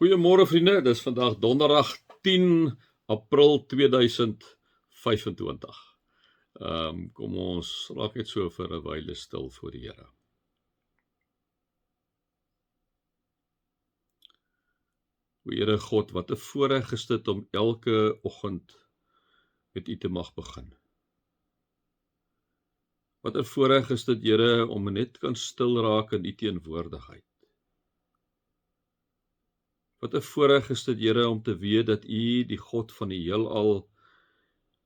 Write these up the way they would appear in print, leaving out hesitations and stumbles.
Goeiemôre vriende, dis vandag donderdag 10 April 2025. Kom ons raak net so vir 'n wyle stil voor die Here. O Here God, wat 'n voorreg is dit om elke oggend met U te mag begin. Wat 'n voorreg is dit, Here, om net kan stil raak in U teenwoordigheid. Wat 'n voorreg is dit, Here, om te weet dat U, die God van die heelal,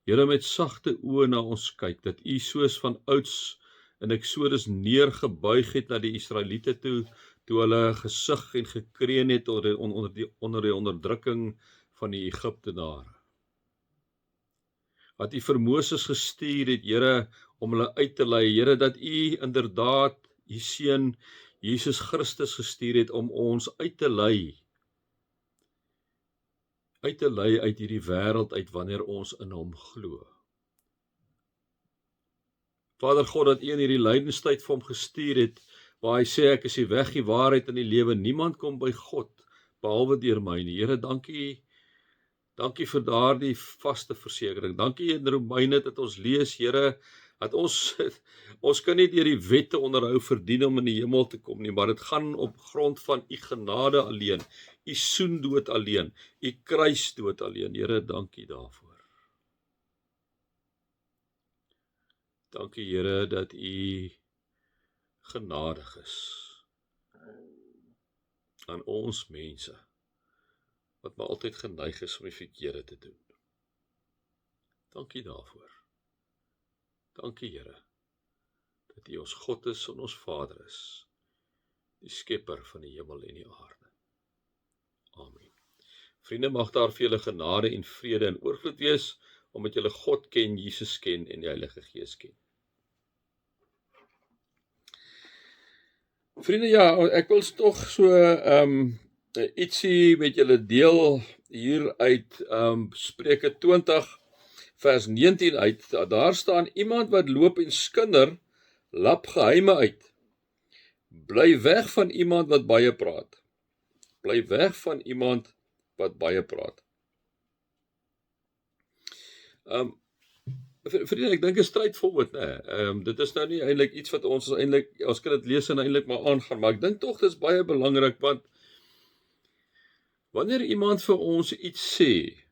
Here, met sagte oë na ons kyk, dat U soos van ouds in Eksodus neergebuig het na die Israeliete toe hulle gesug en gekreun het onder die onderdrukking van die Egiptenare. Wat U vir Moses gestuur het, Here, om hulle uit te lei, Here, dat U inderdaad U seun Jesus Christus gestuur het om ons uit te lei uit hierdie wêreld uit wanneer ons in Hom glo. Vader God, dat U in hierdie lydenstyd vir Hom gestuur het, waar Hy sê, ek is die weg, die waarheid en die lewe, niemand kom by God, behalwe deur my nie. Here, dankie vir daardie vaste versekering. Dankie in Romeine dat ons lees, Here, dat ons kan nie deur die wette onderhou verdien om in die hemel te kom nie, maar dit gaan op grond van U genade alleen, U soendood alleen, U kruisdood alleen. Here, dankie daarvoor. Dankie, Here, dat U genadig is aan ons mense, wat maar altyd geneig is om die verkeerde te doen. Dankie daarvoor. Dankie, Here, dat U ons God is en ons Vader is, die skepper van die hemel en die aarde. Amen. Vriende, mag daar vir julle genade en vrede en oorvloed wees, omdat julle God ken, Jesus ken en die Heilige Gees ken. Vriende, ja, ek wil tog so ietsie met julle deel hier uit Spreuke 20 vers 19 uit. Daar staan, iemand wat loop en skinder, lap geheime uit. Bly weg van iemand wat baie praat. Bly weg van iemand wat baie praat. Vriende, ek dink is straightforward, né? Dit is nou nie eintlik iets wat ons kan dit lees en eintlik maar aangaan, maar ek dink tog dis baie belangrik, want wanneer iemand vir ons iets sê,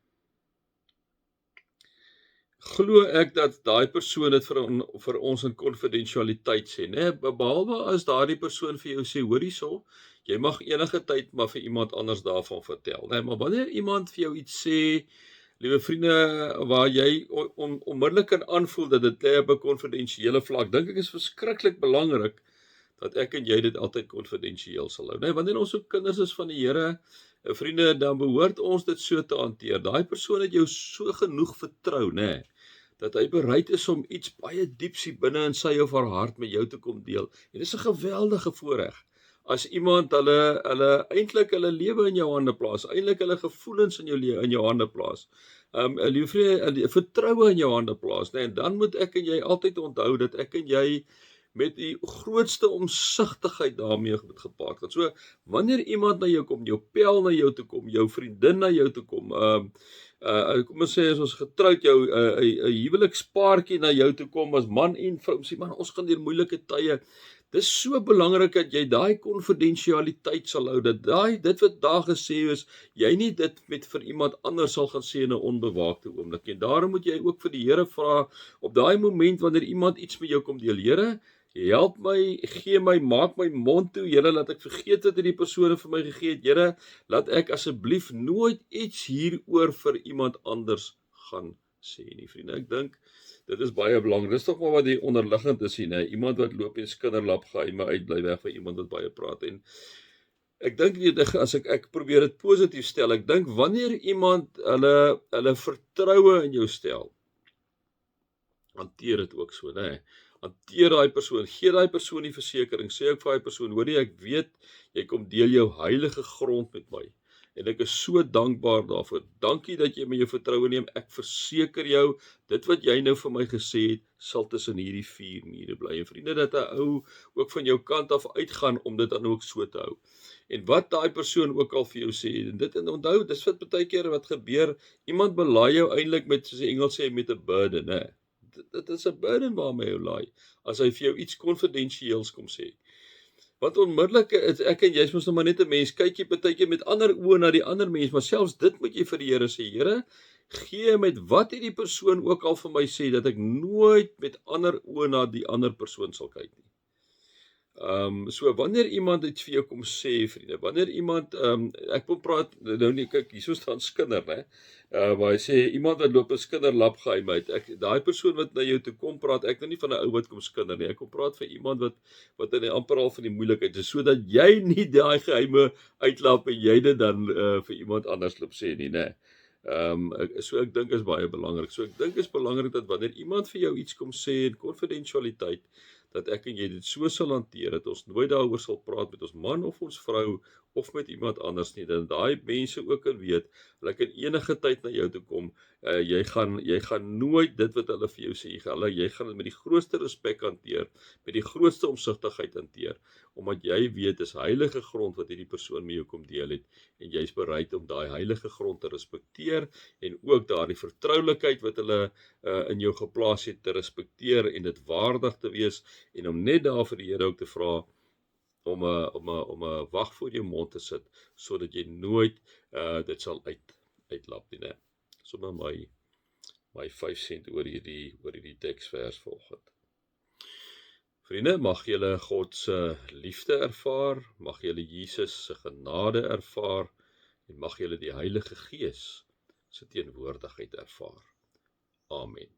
glo ek dat daai persoon dit vir ons in konfidensialiteit sê, né? Behalwe as daardie persoon vir jou sê, hoor hierso, jy mag enige tyd maar vir iemand anders daarvan vertel, né? Maar wanneer iemand vir jou iets sê, liewe vriende, waar jy onmiddellik kan aanvoel dat dit lê op 'n konfidensiële vlak, dink ek is verskriklik belangrik dat ek en jy dit altyd konfidensieel sal hou. Nee, wanneer ons ook kinders is van die Here, vriende, dan behoort ons dit so te hanteer. Daai persoon het jou so genoeg vertrou, né, dat hy bereid is om iets baie dieps hier binne in sy of haar hart met jou te kom deel. En dis 'n geweldige voorreg as iemand eintlik hulle lewe in jou hande plaas, eintlik hulle gevoelens in jou hande plaas, liefde, vertroue in jou hande plaas, nee, en dan moet ek en jy altyd onthou dat ek en jy met die grootste omsigtigheid daarmee gepaard gaan. So, wanneer iemand na jou kom, jou pel na jou toe kom, jou vriendin na jou toe kom, kom ons sê as ons getroud, jou 'n huwelikspaartjie na jou toe kom as man en vrou, sê man, ons gaan deur moeilike tye. Dis so belangrik dat jy daai konfidensialiteit sal hou, dat dit wat daar gesê is, jy nie dit vir iemand anders sal gaan sê in 'n onbewaakte oomblik. En daarom moet jy ook vir die Here vra, op daai moment wanneer iemand iets met jou kom deel, Here, help my, gee my, maak my mond toe, Here, laat ek vergeet wat die persone vir my gegee het, Here, laat ek asseblief nooit iets hieroor vir iemand anders gaan sê nie, vriende. Ek dink dit is baie belangrik. Dis tog maar wat die onderliggend is hier, né? Iemand wat loop en skinderlap geheime uit, bly weg van iemand wat baie praat. En ek dink, as ek probeer dit positief stel, ek dink wanneer iemand hulle vertroue in jou stel, hanteer dit ook so, né? Hanteer daai persoon, gee daai persoon die versekering, sê ek vir daai persoon, hoor jy, ek weet, jy kom deel jou heilige grond met my. En ek is so dankbaar daarvoor. Dankie dat jy my jou vertroue neem. Ek verseker jou, dit wat jy nou vir my gesê het, sal tussen hierdie 4 mure bly. En vriende, dat 'n ou ook van jou kant af uitgaan om dit dan ook so te hou. En wat daai persoon ook al vir jou sê, en dit en onthou, dis wat baie keer wat gebeur, iemand belaai jou eintlik met, soos die Engels sê, met 'n burden, hè. Dit is 'n burden waarmee jy laai, as hy vir jou iets konfidensieels kom sê. Want onmiddellik is ek en jy's mos nou maar net 'n mens, kyk jy baie keer met ander oë na die ander mens, maar selfs dit moet jy vir die Here sê, Here, gee met wat hierdie persoon ook al vir my sê, dat ek nooit met ander oë na die ander persoon sal kyk nie. So wanneer iemand iets vir jou kom sê, vriende, wanneer iemand, ek wil praat, nou nie, kyk, hierso staan skinder, né, waar hy sê, iemand wat loop 'n skinderlap geheim uit, daai persoon wat na jou toe kom praat, ek nou nie van 'n ou wat kom skinder nie, ek kom praat vir iemand wat in die amper al van die moeilikheid is, sodat jy nie daai geheime uitlap en jy dit dan vir iemand anders loop sê nie, né. So ek dink is baie belangrik. So ek dink is belangrik dat wanneer iemand vir jou iets kom sê in konfidensialiteit, dat ek en jy dit so sal hanteer, dat ons nooit daaroor sal praat met ons man of ons vrou, of met iemand anders nie, dat daai mense ook kan weet, hulle kan enige tyd na jou toe kom, jy gaan nooit dit wat hulle vir jou sê, jy gaan dit met die grootste respek hanteer, met die grootste omsigtigheid hanteer, omdat jy weet, dis heilige grond wat hierdie persoon met jou kom deel het, en jy is bereid om daai heilige grond te respekteer, en ook daardie vertroulikheid wat hulle in jou geplaas het, te respekteer, en dit waardig te wees, en om net daar vir die Here ook te vra, om 'n wag voor jou mond te sit, sodat jy nooit dit sal uitlap nie, né. Sommer my 5 sent oor hierdie teksvers volgende. Vriende, mag julle God se liefde ervaar, mag julle Jesus se genade ervaar, en mag julle die Heilige Gees se teenwoordigheid ervaar. Amen.